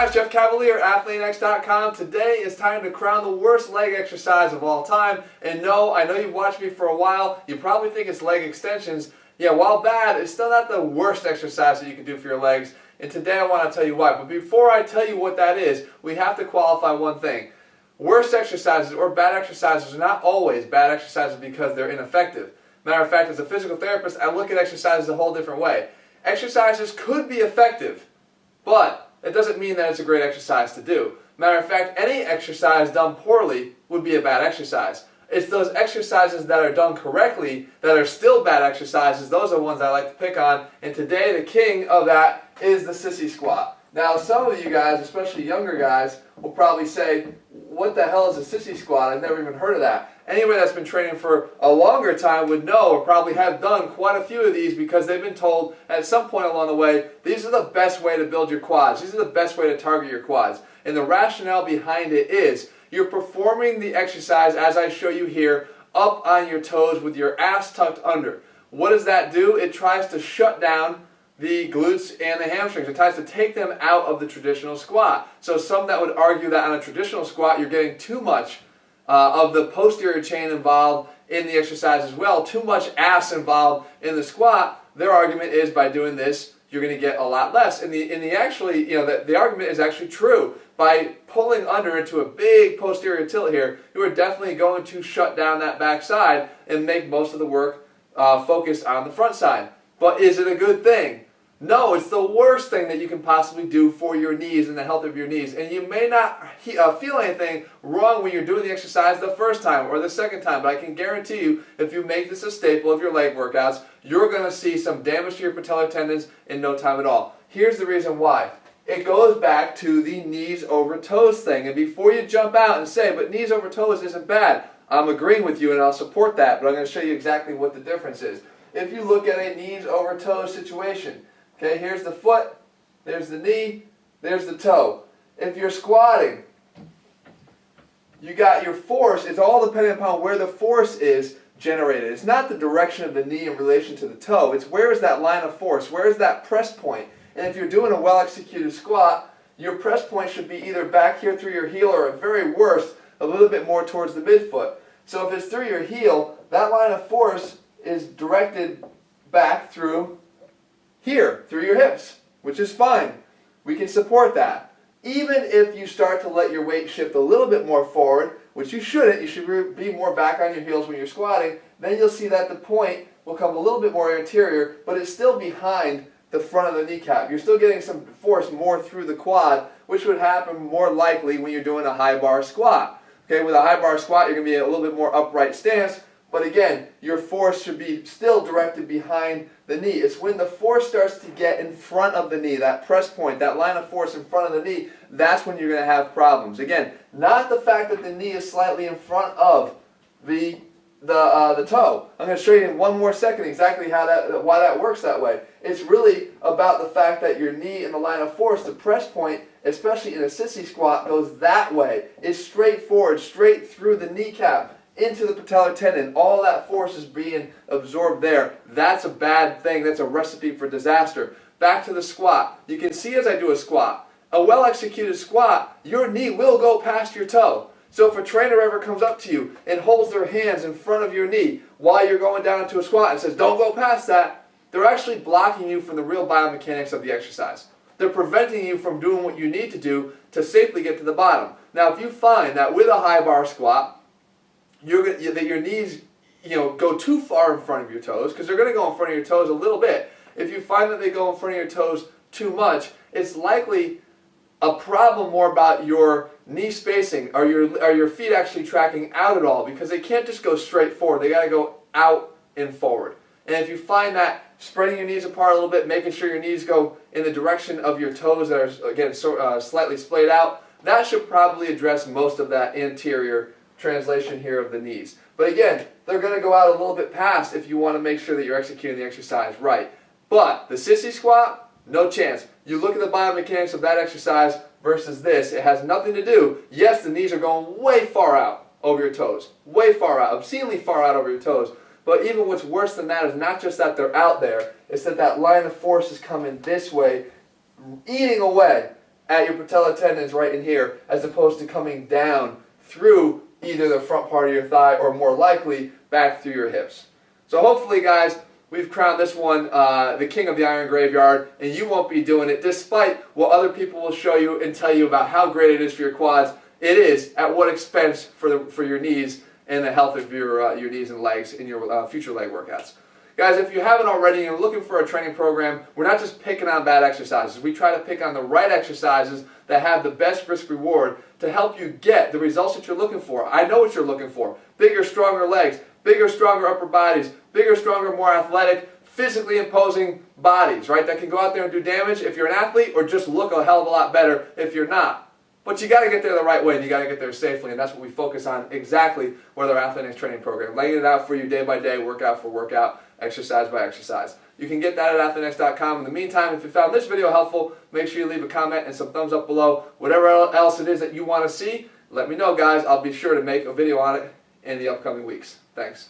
guys, Jeff Cavaliere, ATHLEAN-X.com. Today is time to crown the worst leg exercise of all time. And no, I know you've watched me for a while. You probably think it's leg extensions. Yeah, while bad, it's still not the worst exercise that you can do for your legs. And today I want to tell you why. But before I tell you what that is, we have to qualify one thing. Worst exercises or bad exercises are not always bad exercises because they're ineffective. Matter of fact, as a physical therapist, I look at exercises a whole different way. Exercises could be effective, but it doesn't mean that it's a great exercise to do. Matter of fact, any exercise done poorly would be a bad exercise. It's those exercises that are done correctly that are still bad exercises. Those are the ones I like to pick on. And today, the king of that is the sissy squat. Now, some of you guys, especially younger guys, will probably say, what the hell is a sissy squat? I've never even heard of that. Anyone that's been training for a longer time would know or probably have done quite a few of these because they've been told at some point along the way, these are the best way to build your quads. These are the best way to target your quads. And the rationale behind it is you're performing the exercise, as I show you here, up on your toes with your ass tucked under. What does that do? It tries to shut down the glutes and the hamstrings. It tries to take them out of the traditional squat. So some that would argue that on a traditional squat you're getting too much of the posterior chain involved in the exercise as well, too much ass involved in the squat. Their argument is by doing this you're going to get a lot less. And the argument is actually true. By pulling under into a big posterior tilt here, you are definitely going to shut down that back side and make most of the work focused on the front side. But is it a good thing? No, it's the worst thing that you can possibly do for your knees and the health of your knees. And you may not feel anything wrong when you're doing the exercise the first time or the second time, but I can guarantee you if you make this a staple of your leg workouts, you're going to see some damage to your patellar tendons in no time at all. Here's the reason why. It goes back to the knees over toes thing. And before you jump out and say, but knees over toes isn't bad, I'm agreeing with you and I'll support that, but I'm going to show you exactly what the difference is. If you look at a knees over toes situation, okay, here's the foot, there's the knee, there's the toe. If you're squatting, you got your force, it's all dependent upon where the force is generated. It's not the direction of the knee in relation to the toe, it's where is that line of force, where is that press point. And if you're doing a well-executed squat, your press point should be either back here through your heel or at very worst, a little bit more towards the midfoot. So if it's through your heel, that line of force is directed back through here, through your hips, which is fine. We can support that. Even if you start to let your weight shift a little bit more forward, which you shouldn't, you should be more back on your heels when you're squatting, then you'll see that the point will come a little bit more anterior, but it's still behind the front of the kneecap. You're still getting some force more through the quad, which would happen more likely when you're doing a high bar squat. Okay, with a high bar squat, you're going to be in a little bit more upright stance, but again, your force should be still directed behind the knee. It's when the force starts to get in front of the knee, that press point, that line of force in front of the knee, that's when you're going to have problems. Again, not the fact that the knee is slightly in front of the toe. I'm going to show you in one more second exactly why that works that way. It's really about the fact that your knee in the line of force, the press point, especially in a sissy squat, goes that way. It's straight forward, straight through the kneecap, into the patellar tendon. All that force is being absorbed there. That's a bad thing. That's a recipe for disaster. Back to the squat. You can see as I do a squat, a well-executed squat, your knee will go past your toe. So if a trainer ever comes up to you and holds their hands in front of your knee while you're going down into a squat and says, don't go past that, they're actually blocking you from the real biomechanics of the exercise. They're preventing you from doing what you need to do to safely get to the bottom. Now, if you find that with a high bar squat, that your knees go too far in front of your toes, because they're going to go in front of your toes a little bit. If you find that they go in front of your toes too much, it's likely a problem more about your knee spacing. Are your feet actually tracking out at all? Because they can't just go straight forward. They got to go out and forward. And if you find that spreading your knees apart a little bit, making sure your knees go in the direction of your toes that are, again, slightly splayed out, that should probably address most of that anterior translation here of the knees. But again, they're going to go out a little bit past if you want to make sure that you're executing the exercise right. But the sissy squat, no chance. You look at the biomechanics of that exercise versus this, it has nothing to do. Yes, the knees are going way far out over your toes. Way far out, obscenely far out over your toes. But even what's worse than that is not just that they're out there, it's that that line of force is coming this way, eating away at your patellar tendons right in here, as opposed to coming down through either the front part of your thigh or more likely back through your hips. So hopefully, guys, we've crowned this one the king of the iron graveyard, and you won't be doing it despite what other people will show you and tell you about how great it is for your quads. It is at what expense for your knees and the health of your knees and legs in your future leg workouts. Guys, if you haven't already and you're looking for a training program, we're not just picking on bad exercises. We try to pick on the right exercises that have the best risk reward to help you get the results that you're looking for. I know what you're looking for. Bigger, stronger legs, bigger, stronger upper bodies, bigger, stronger, more athletic, physically imposing bodies, right? That can go out there and do damage if you're an athlete, or just look a hell of a lot better if you're not. But you got to get there the right way, and you got to get there safely, and that's what we focus on exactly with our ATHLEAN-X training program, laying it out for you day by day, workout for workout, exercise by exercise. You can get that at ATHLEAN-X.com. In the meantime, if you found this video helpful, make sure you leave a comment and some thumbs up below. Whatever else it is that you want to see, let me know, guys. I'll be sure to make a video on it in the upcoming weeks. Thanks.